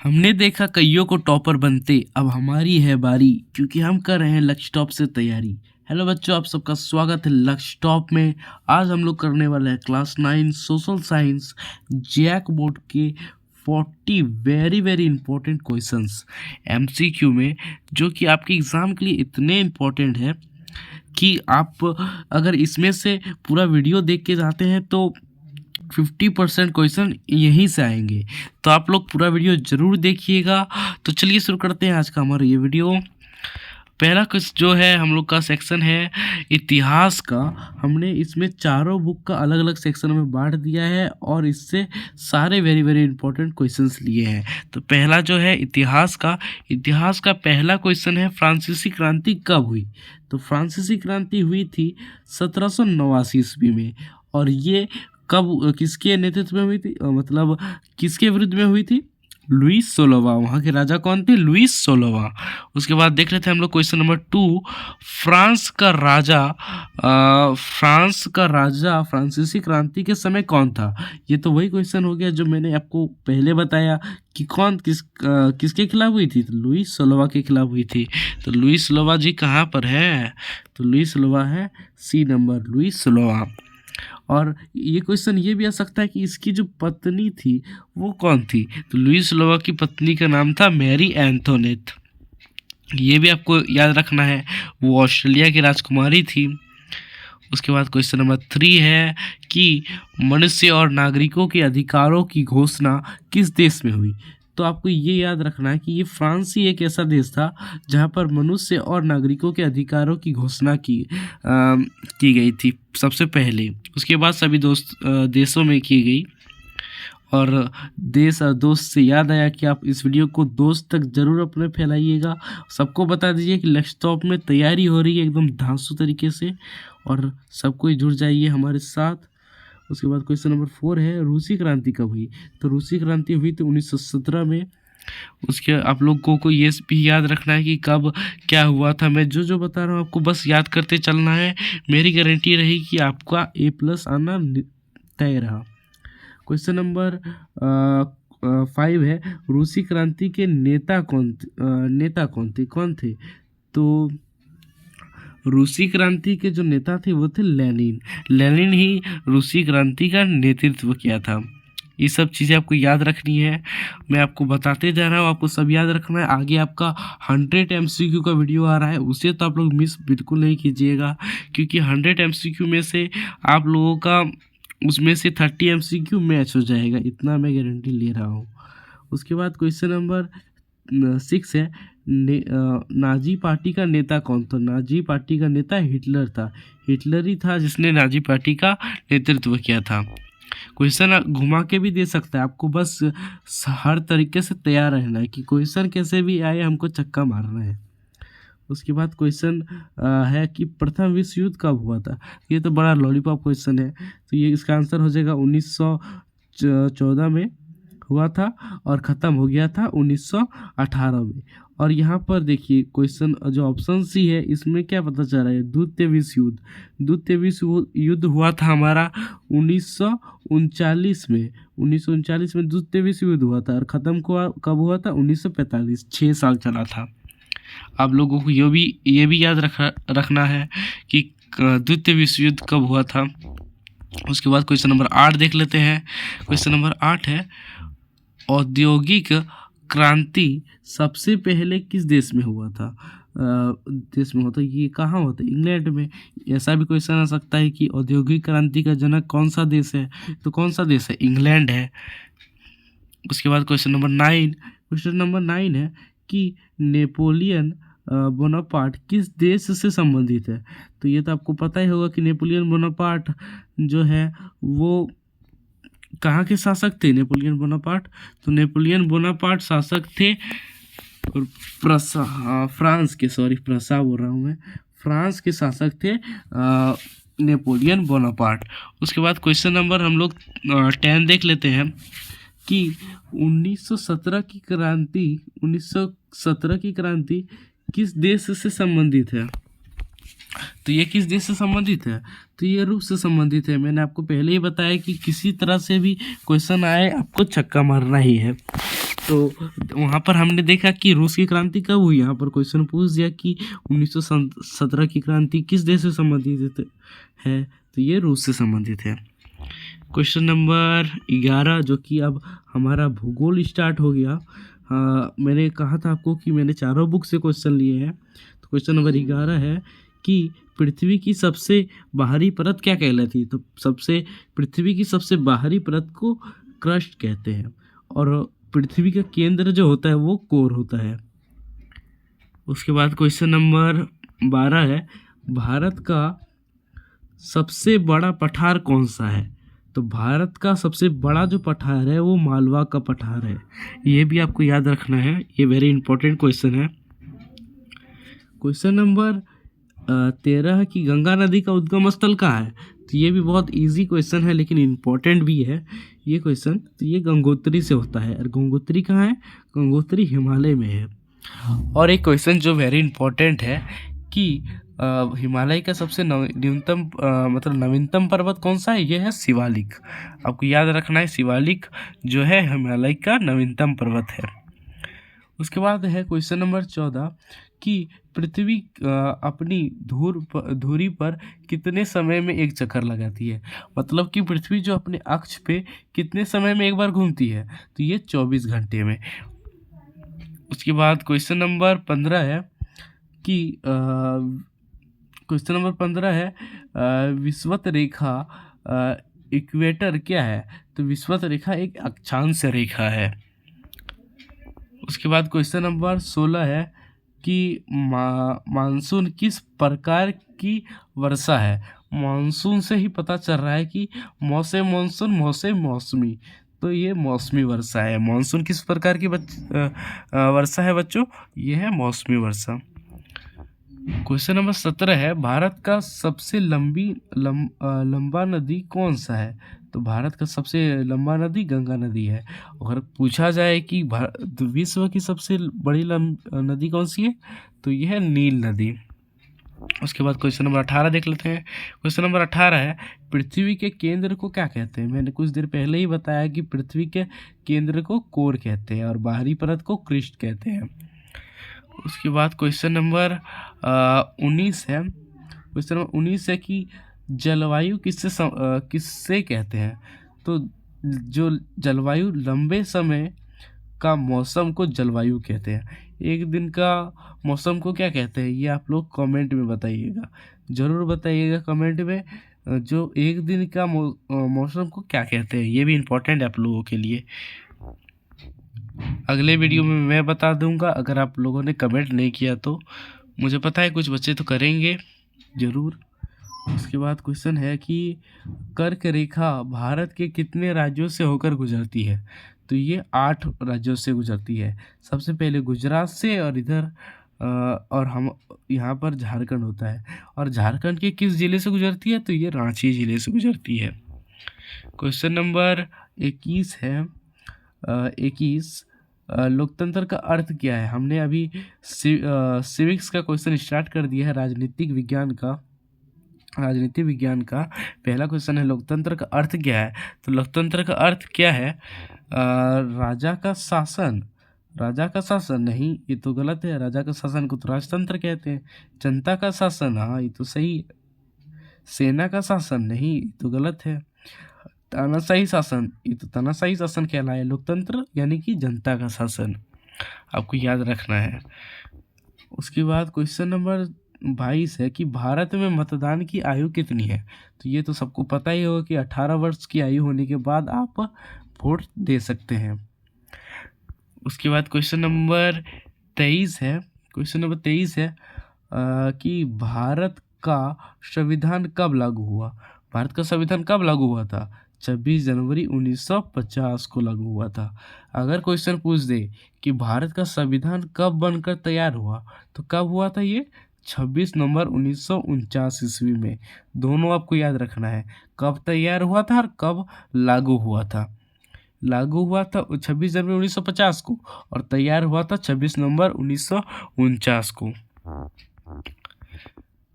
हमने देखा कईयों को टॉपर बनते, अब हमारी है बारी, क्योंकि हम कर रहे हैं लक्ष्य टॉप से तैयारी। हेलो बच्चों, आप सबका स्वागत है लक्ष्य टॉप में। आज हम लोग करने वाले हैं class 9 social science JAC board के 40 very very important questions MCQ में, जो कि आपके एग्ज़ाम के लिए इतने इम्पोर्टेंट है कि आप अगर इसमें से पूरा वीडियो देख के जाते हैं तो 50% क्वेश्चन यहीं से आएंगे। तो आप लोग पूरा वीडियो ज़रूर देखिएगा। तो चलिए शुरू करते हैं आज का हमारा ये वीडियो। पहला क्वेश्चन जो है हम लोग का सेक्शन है इतिहास का। हमने इसमें चारों बुक का अलग अलग सेक्शन में बांट दिया है और इससे सारे वेरी वेरी इंपॉर्टेंट क्वेश्चंस लिए हैं। तो पहला जो है इतिहास का पहला क्वेश्चन है, फ्रांसीसी क्रांति कब हुई? तो फ्रांसीसी क्रांति हुई थी 1789 ईस्वी में। और ये कब किसके नेतृत्व में हुई थी, मतलब किसके विरुद्ध में हुई थी? लुईस 16वां। वहाँ के राजा कौन थे? लुईस 16वां। उसके बाद देख लेते हैं हम लोग क्वेश्चन नंबर 2, फ्रांस का राजा फ्रांसीसी क्रांति के समय कौन था? ये तो वही क्वेश्चन हो गया जो मैंने आपको पहले बताया कि किसके खिलाफ हुई थी? तो लुईस 16वां के खिलाफ हुई थी। तो लुईस 16वां जी कहाँ पर है? तो लुईस 16वां है सी नंबर, लुईस 16वां। और ये क्वेश्चन ये भी आ सकता है कि इसकी जो पत्नी थी वो कौन थी? तो लुईस 16वां की पत्नी का नाम था मैरी एंथोनेट। ये भी आपको याद रखना है, वो ऑस्ट्रेलिया की राजकुमारी थी। उसके बाद क्वेश्चन नंबर 3 है कि मनुष्य और नागरिकों के अधिकारों की घोषणा किस देश में हुई? तो आपको ये याद रखना है कि ये फ्रांस ही एक ऐसा देश था जहाँ पर मनुष्य और नागरिकों के अधिकारों की घोषणा की गई थी सबसे पहले। उसके बाद सभी देशों में की गई। और देश और दोस्त से याद आया कि आप इस वीडियो को दोस्त तक ज़रूर अपने फैलाइएगा। सबको बता दीजिए कि लक्ष्य टॉप में तैयारी हो रही है एकदम धांसू तरीके से, और सबको जुड़ जाइए हमारे साथ। उसके बाद क्वेश्चन नंबर 4 है, रूसी क्रांति कब हुई? तो रूसी क्रांति हुई थी 1917 में। उसके आप लोगों को ये भी याद रखना है कि कब क्या हुआ था। मैं जो बता रहा हूँ आपको बस याद करते चलना है। मेरी गारंटी रही कि आपका A+ आना तय रहा। क्वेश्चन नंबर 5 है, रूसी क्रांति के नेता कौन थे? तो रूसी क्रांति के जो नेता थे वो थे लेनिन ही रूसी क्रांति का नेतृत्व किया था। ये सब चीज़ें आपको याद रखनी है, मैं आपको बताते जा रहा हूँ, आपको सब याद रखना है। आगे आपका 100 MCQ का वीडियो आ रहा है, उसे तो आप लोग मिस बिल्कुल नहीं कीजिएगा, क्योंकि 100 MCQ में से आप लोगों का उसमें से 30 MCQ मैच हो जाएगा, इतना मैं गारंटी ले रहा हूँ। उसके बाद क्वेश्चन नंबर 6 है, नाजी पार्टी का नेता कौन था? नाजी पार्टी का नेता हिटलर था। हिटलर ही था जिसने नाजी पार्टी का नेतृत्व किया था। क्वेश्चन घुमा के भी दे सकता है, आपको बस हर तरीके से तैयार रहना है कि क्वेश्चन कैसे भी आए हमको चक्का मारना है। उसके बाद क्वेश्चन है कि प्रथम विश्व युद्ध कब हुआ था? ये तो बड़ा लॉलीपॉप क्वेश्चन है, तो ये इसका आंसर हो जाएगा 1914 में हुआ था और ख़त्म हो गया था 1918 में। और यहाँ पर देखिए क्वेश्चन जो ऑप्शन सी है इसमें क्या पता चल रहा है? द्वितीय विश्व युद्ध हुआ था हमारा 1939 में। 1939 में द्वितीय विश्व युद्ध हुआ था और ख़त्म कब हुआ था? 1945। 6 साल चला था। आप लोगों को ये भी याद रखना है कि द्वितीय विश्व युद्ध कब हुआ था। उसके बाद क्वेश्चन नंबर 8 देख लेते हैं। क्वेश्चन नंबर 8 है, औद्योगिक क्रांति सबसे पहले किस देश में हुआ था? ये कहाँ होता है? इंग्लैंड में। ऐसा भी क्वेश्चन आ सकता है कि औद्योगिक क्रांति का जनक कौन सा देश है? तो कौन सा देश है? इंग्लैंड है। उसके बाद क्वेश्चन नंबर 9 है कि नेपोलियन बोनापार्ट किस देश से संबंधित है? तो ये तो आपको पता ही होगा कि नेपोलियन बोनापार्ट जो है वो कहाँ के शासक थे? नेपोलियन बोनापार्ट, तो नेपोलियन बोनापार्ट शासक थे फ्रांस के शासक थे नेपोलियन बोनापार्ट। उसके बाद क्वेश्चन नंबर हम लोग 10 देख लेते हैं कि 1917 की क्रांति किस देश से संबंधित है? तो ये किस देश से संबंधित है? तो ये रूस से संबंधित है। मैंने आपको पहले ही बताया कि किसी तरह से भी क्वेश्चन आए आपको छक्का मारना ही है। तो वहाँ पर हमने देखा कि रूस की क्रांति कब हुई। यहाँ पर क्वेश्चन पूछ दिया कि 1917 की क्रांति किस देश से संबंधित है, तो ये रूस से संबंधित है। क्वेश्चन नंबर 11, जो कि अब हमारा भूगोल स्टार्ट हो गया। मैंने कहा था आपको कि मैंने चारों बुक से क्वेश्चन लिए हैं। तो क्वेश्चन नंबर 11 है कि पृथ्वी की सबसे बाहरी परत क्या कहलाती है। तो पृथ्वी की सबसे बाहरी परत को क्रस्ट कहते हैं, और पृथ्वी का केंद्र जो होता है वो कोर होता है। उसके बाद क्वेश्चन नंबर 12 है, भारत का सबसे बड़ा पठार कौन सा है। तो भारत का सबसे बड़ा जो पठार है वो मालवा का पठार है। ये भी आपको याद रखना है, ये वेरी इंपॉर्टेंट क्वेश्चन है। क्वेश्चन नंबर 13 है कि गंगा नदी का उद्गम स्थल कहाँ है। तो ये भी बहुत इजी क्वेश्चन है लेकिन इम्पोर्टेंट भी है ये क्वेश्चन। तो ये गंगोत्री से होता है, और गंगोत्री कहाँ है, गंगोत्री हिमालय में है। और एक क्वेश्चन जो वेरी इंपॉर्टेंट है कि हिमालय का सबसे नवीनतम पर्वत कौन सा है, ये है शिवालिक। आपको याद रखना है, शिवालिक जो है हिमालय का नवीनतम पर्वत है। उसके बाद है क्वेश्चन नंबर 14 कि पृथ्वी अपनी धुरी पर कितने समय में एक चक्कर लगाती है। मतलब कि पृथ्वी जो अपने अक्ष पे कितने समय में एक बार घूमती है, तो ये 24 घंटे में। उसके बाद क्वेश्चन नंबर 15 है कि विषुवत रेखा इक्वेटर क्या है। तो विषुवत रेखा एक अक्षांश रेखा है। उसके बाद क्वेश्चन नंबर 16 है कि मानसून किस प्रकार की वर्षा है। मानसून से ही पता चल रहा है कि मौसमी, तो ये मौसमी वर्षा है। मानसून किस प्रकार की वर्षा है बच्चों, ये है मौसमी वर्षा। क्वेश्चन नंबर 17 है, भारत का सबसे लंबा नदी कौन सा है। तो भारत का सबसे लंबा नदी गंगा नदी है। अगर पूछा जाए कि विश्व की सबसे बड़ी नदी कौन सी है, तो यह है नील नदी। उसके बाद क्वेश्चन नंबर 18 देख लेते हैं। क्वेश्चन नंबर 18 है, पृथ्वी के केंद्र को क्या कहते हैं। मैंने कुछ देर पहले ही बताया कि पृथ्वी के केंद्र को कोर कहते हैं और बाहरी परत को क्रिस्ट कहते हैं। उसके बाद क्वेश्चन नंबर 19 है। क्वेश्चन नंबर 19 है कि जलवायु किससे कहते हैं। तो जो जलवायु लंबे समय का मौसम को जलवायु कहते हैं। एक दिन का मौसम को क्या कहते हैं, ये आप लोग कमेंट में बताइएगा, ज़रूर बताइएगा कमेंट में। जो एक दिन का मौसम को क्या कहते हैं, ये भी इम्पोर्टेंट है आप लोगों के लिए। अगले वीडियो में मैं बता दूंगा। अगर आप लोगों ने कमेंट नहीं किया तो मुझे पता है कुछ बच्चे तो करेंगे ज़रूर। उसके बाद क्वेश्चन है कि कर्क रेखा भारत के कितने राज्यों से होकर गुजरती है। तो ये 8 राज्यों से गुजरती है। सबसे पहले गुजरात से, और इधर और हम यहाँ पर झारखंड होता है। और झारखंड के किस ज़िले से गुजरती है, तो ये रांची ज़िले से गुजरती है। क्वेश्चन नंबर 21 है। 21 लोकतंत्र का अर्थ क्या है। हमने अभी सिविक्स का क्वेश्चन स्टार्ट कर दिया है, राजनीतिक विज्ञान का पहला क्वेश्चन है, लोकतंत्र का अर्थ क्या है। तो लोकतंत्र का अर्थ क्या है, राजा का शासन नहीं, ये तो गलत है। राजा का शासन को तो राजतंत्र कहते हैं। जनता का शासन, हाँ ये तो सही। सेना का शासन नहीं, ये तो गलत है। तानाशाही शासन, ये तो तानाशाही शासन कहलाए। लोकतंत्र यानी कि जनता का शासन, आपको याद रखना है। उसके बाद क्वेश्चन नंबर 22 है कि भारत में मतदान की आयु कितनी है। तो ये तो सबको पता ही होगा कि 18 वर्ष की आयु होने के बाद आप वोट दे सकते हैं। उसके बाद क्वेश्चन नंबर 23 है। कि भारत का संविधान कब लागू हुआ। भारत का संविधान कब लागू हुआ था, 26 जनवरी 1950 को लागू हुआ था। अगर क्वेश्चन पूछ दे कि भारत का संविधान कब बनकर तैयार हुआ, तो कब हुआ था ये, 26 नवंबर 1949 ईस्वी में। दोनों आपको याद रखना है, कब तैयार हुआ था और कब लागू हुआ था। लागू हुआ था 26 जनवरी 1950 को, और तैयार हुआ था 26 नवंबर 1949 को।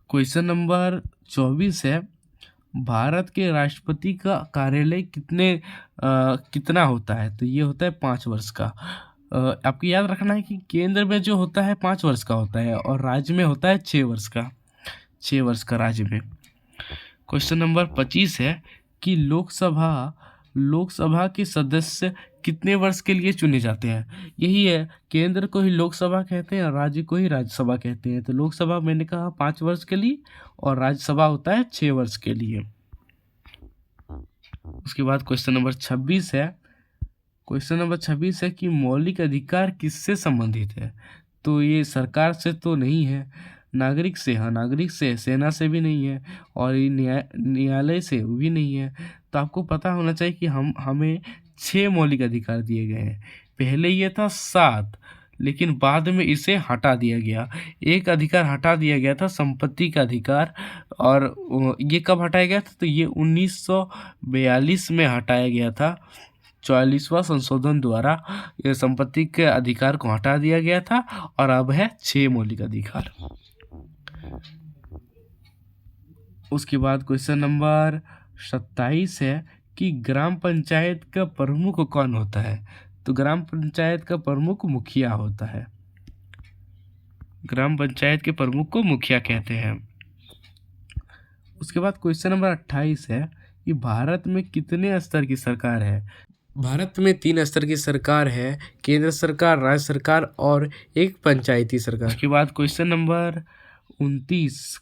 क्वेश्चन नंबर 24 है, भारत के राष्ट्रपति का कार्यालय कितना होता है। तो ये होता है 5 वर्ष का। आपको याद रखना है कि केंद्र में जो होता है 5 वर्ष का होता है और राज्य में होता है 6 वर्ष का, 6 वर्ष का राज्य में। क्वेश्चन नंबर 25 है कि लोकसभा के सदस्य कितने वर्ष के लिए चुने जाते हैं। यही है, केंद्र को ही लोकसभा कहते हैं और राज्य को ही राज्यसभा कहते हैं। तो लोकसभा मैंने कहा 5 वर्ष के लिए और राज्यसभा होता है 6 वर्ष के लिए। उसके बाद क्वेश्चन नंबर 26 है। क्वेश्चन नंबर 26 है कि मौलिक अधिकार किससे संबंधित है। तो ये सरकार से तो नहीं है, नागरिक से, हाँ नागरिक से, सेना से भी नहीं है और ये न्यायालय से भी नहीं है। तो आपको पता होना चाहिए कि हमें 6 मौलिक अधिकार दिए गए हैं। पहले ये था 7, लेकिन बाद में इसे हटा दिया गया। एक अधिकार हटा दिया गया था, संपत्ति का अधिकार, और ये कब हटाया गया था, तो ये 1942 में हटाया गया था। 44वां संशोधन द्वारा ये संपत्ति के अधिकार को हटा दिया गया था और अब है 6 मौलिक अधिकार। उसके बाद क्वेश्चन नंबर 27 है कि ग्राम पंचायत का प्रमुख कौन होता है। तो ग्राम पंचायत का प्रमुख मुखिया होता है। ग्राम पंचायत के प्रमुख को मुखिया कहते हैं। उसके बाद क्वेश्चन नंबर 28 है कि भारत में कितने स्तर की सरकार है। भारत में 3 स्तर की सरकार है, केंद्र सरकार, राज्य सरकार और एक पंचायती सरकार। उसके बाद क्वेश्चन नंबर 29,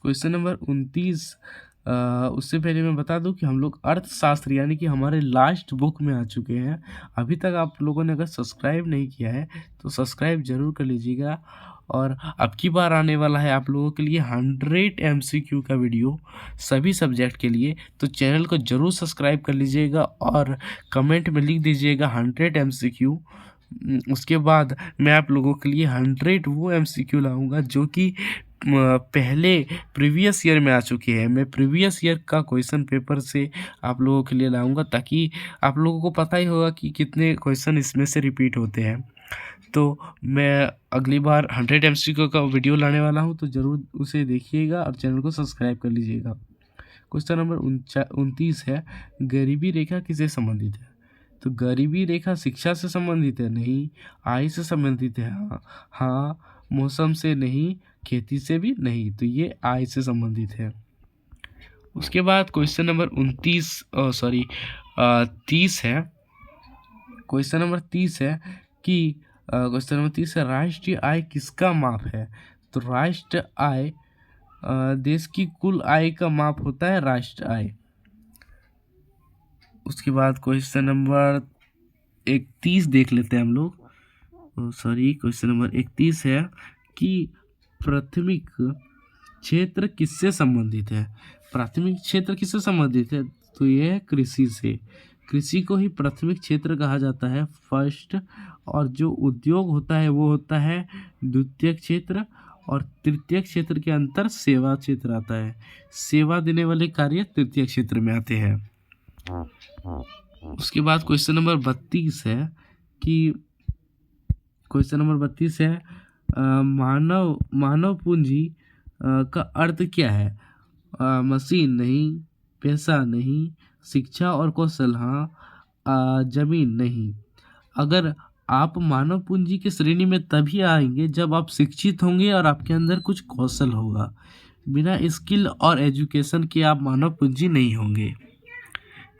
उससे पहले मैं बता दूं कि हम लोग अर्थशास्त्र यानी कि हमारे लास्ट बुक में आ चुके हैं। अभी तक आप लोगों ने अगर सब्सक्राइब नहीं किया है तो सब्सक्राइब जरूर कर लीजिएगा। और अब की बार आने वाला है आप लोगों के लिए 100 MCQ का वीडियो सभी सब्जेक्ट के लिए, तो चैनल को जरूर सब्सक्राइब कर लीजिएगा और कमेंट में लिख दीजिएगा 100 MCQ। उसके बाद मैं आप लोगों के लिए 100 वो MCQ लाऊंगा जो कि पहले प्रीवियस ईयर में आ चुकी है। मैं प्रीवियस ईयर का क्वेश्चन पेपर से आप लोगों के लिए लाऊंगा ताकि आप लोगों को पता ही होगा कि कितने क्वेश्चन इसमें से रिपीट होते हैं। तो मैं अगली बार 100 MCQ का वीडियो लाने वाला हूं, तो ज़रूर उसे देखिएगा और चैनल को सब्सक्राइब कर लीजिएगा। क्वेश्चन नंबर 29 है, गरीबी रेखा किससे संबंधित है। तो गरीबी रेखा शिक्षा से संबंधित है, नहीं। आय से संबंधित है, हाँ। मौसम से नहीं, खेती से भी नहीं, तो ये आय से संबंधित है। उसके बाद क्वेश्चन नंबर 30 है। क्वेश्चन नंबर 30 है कि क्वेश्चन नंबर 30 है, राष्ट्रीय आय किसका माप है। तो राष्ट्रीय आय देश की कुल आय का माप होता है राष्ट्रीय आय। उसके बाद क्वेश्चन नंबर 31 देख लेते हैं हम लोग। क्वेश्चन नंबर 31 है कि प्राथमिक क्षेत्र किससे संबंधित है। प्राथमिक क्षेत्र किससे संबंधित है, तो यह है कृषि से। कृषि को ही प्राथमिक क्षेत्र कहा जाता है, फर्स्ट। और जो उद्योग होता है वो होता है द्वितीय क्षेत्र, और तृतीय क्षेत्र के अंतर सेवा क्षेत्र आता है। सेवा देने वाले कार्य तृतीय क्षेत्र में आते हैं। उसके बाद क्वेश्चन नंबर 32 है कि मानव पूंजी का अर्थ क्या है। मशीन नहीं, पैसा नहीं, शिक्षा और कौशल, हाँ। जमीन नहीं। अगर आप मानव पूंजी की श्रेणी में तभी आएंगे जब आप शिक्षित होंगे और आपके अंदर कुछ कौशल होगा। बिना स्किल और एजुकेशन के आप मानव पूंजी नहीं होंगे,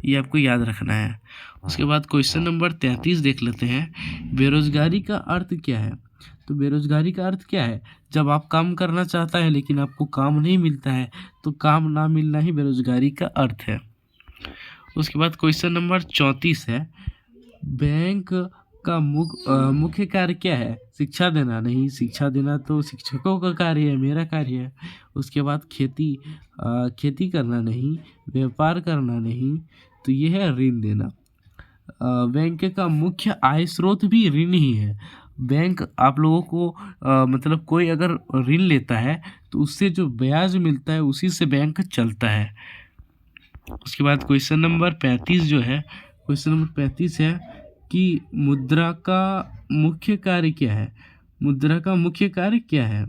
ये आपको याद रखना है। उसके बाद क्वेश्चन नंबर 33 देख लेते हैं, बेरोजगारी का अर्थ क्या है। तो बेरोजगारी का अर्थ क्या है, जब आप काम करना चाहता है लेकिन आपको काम नहीं मिलता है, तो काम ना मिलना ही बेरोजगारी का अर्थ है। उसके बाद क्वेश्चन नंबर 34 है, बैंक का मुख्य कार्य क्या है। शिक्षा देना, नहीं। शिक्षा देना तो शिक्षकों का कार्य है, मेरा कार्य है। उसके बाद खेती करना, नहीं। व्यापार करना, नहीं। तो ये है ऋण देना। बैंक का मुख्य आय स्रोत भी ऋण ही है। बैंक आप लोगों को मतलब कोई अगर ऋण लेता है तो उससे जो ब्याज मिलता है उसी से बैंक चलता है। उसके बाद क्वेश्चन नंबर 35 जो है, क्वेश्चन नंबर 35 है कि मुद्रा का मुख्य कार्य क्या है। मुद्रा का मुख्य कार्य क्या है,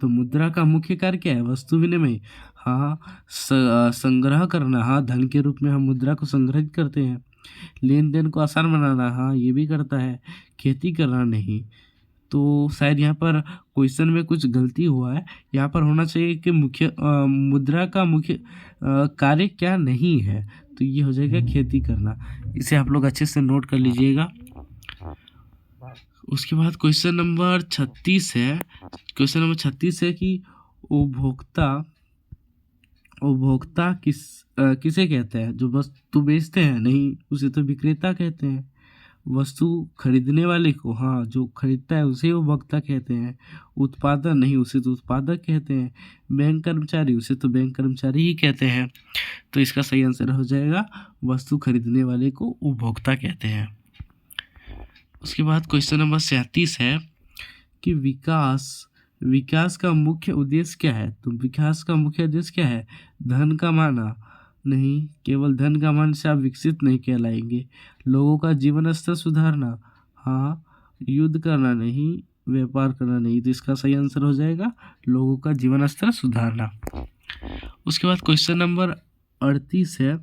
तो मुद्रा का मुख्य कार्य क्या है, वस्तु विनिमय, हाँ। संग्रह करना, हाँ। धन के रूप में हम मुद्रा को संग्रहित करते हैं। लेन देन को आसान बनाना, हाँ ये भी करता है। खेती करना नहीं। तो शायद यहाँ पर क्वेश्चन में कुछ गलती हुआ है। यहाँ पर होना चाहिए कि मुद्रा का मुख्य कार्य क्या नहीं है, तो ये हो जाएगा खेती करना। इसे आप लोग अच्छे से नोट कर लीजिएगा। उसके बाद क्वेश्चन नंबर 36 है। क्वेश्चन नंबर 36 है कि उपभोक्ता उपभोक्ता किसे कहते हैं? जो वस्तु बेचते हैं, नहीं उसे तो विक्रेता कहते हैं। वस्तु खरीदने वाले को, हाँ जो खरीदता है उसे उपभोक्ता कहते हैं। उत्पादन, नहीं उसे तो उत्पादक कहते हैं। बैंक कर्मचारी, उसे तो बैंक कर्मचारी ही कहते हैं। तो इसका सही आंसर हो जाएगा वस्तु खरीदने वाले को उपभोक्ता कहते हैं। उसके बाद क्वेश्चन नंबर 37 है कि विकास का मुख्य उद्देश्य क्या है? तो विकास का मुख्य उद्देश्य क्या है? धन कमाना, नहीं केवल धन कमाने से आप विकसित नहीं कहलाएंगे। लोगों का जीवन स्तर सुधारना, हाँ युद्ध करना नहीं, व्यापार करना नहीं। तो इसका सही आंसर हो जाएगा लोगों का जीवन स्तर सुधारना। उसके बाद क्वेश्चन नंबर 38 है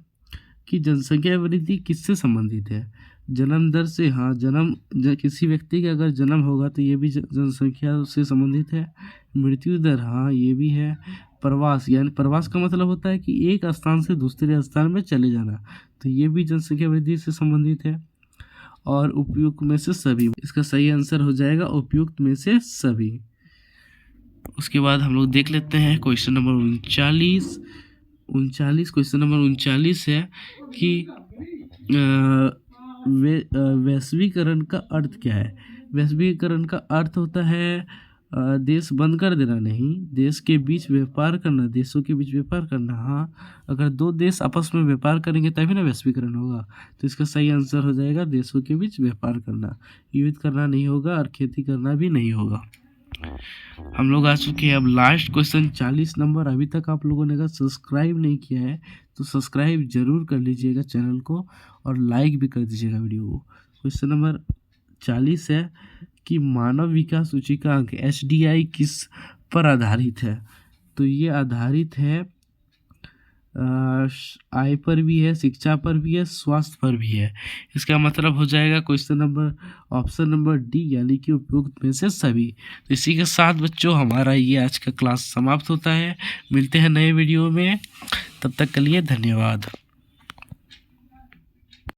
कि जनसंख्या वृद्धि किससे संबंधित है? जन्म दर से, हाँ किसी व्यक्ति का अगर जन्म होगा तो ये भी जनसंख्या से संबंधित है। मृत्यु दर, हाँ ये भी है। प्रवास, यानी प्रवास का मतलब होता है कि एक स्थान से दूसरे स्थान में चले जाना, तो ये भी जनसंख्या वृद्धि से संबंधित है। और उपयुक्त में से सभी, इसका सही आंसर हो जाएगा उपयुक्त में से सभी। उसके बाद हम लोग देख लेते हैं क्वेश्चन नंबर 39। क्वेश्चन नंबर 39 है कि वैश्वीकरण का अर्थ क्या है? वैश्वीकरण का अर्थ होता है देश बंद कर देना, नहीं देश के बीच व्यापार करना, देशों के बीच व्यापार करना। हाँ अगर दो देश आपस में व्यापार करेंगे तभी ना वैश्वीकरण होगा। तो इसका सही आंसर हो जाएगा देशों के बीच व्यापार करना। युद्ध करना नहीं होगा और खेती करना भी नहीं होगा। हम लोग आ चुके हैं अब लास्ट क्वेश्चन 40 नंबर। अभी तक आप लोगों ने अगर सब्सक्राइब नहीं किया है तो सब्सक्राइब जरूर कर लीजिएगा चैनल को और लाइक भी कर दीजिएगा वीडियो को। क्वेश्चन नंबर 40 है कि मानव विकास सूचकांक HDI किस पर आधारित है? तो ये आधारित है आय पर भी है, शिक्षा पर भी है, स्वास्थ्य पर भी है। इसका मतलब हो जाएगा question number option number D, यानी कि उपयुक्त में से सभी। तो इसी के साथ बच्चों हमारा ये आज का क्लास समाप्त होता है। मिलते हैं नए वीडियो में, तब तक के लिए धन्यवाद।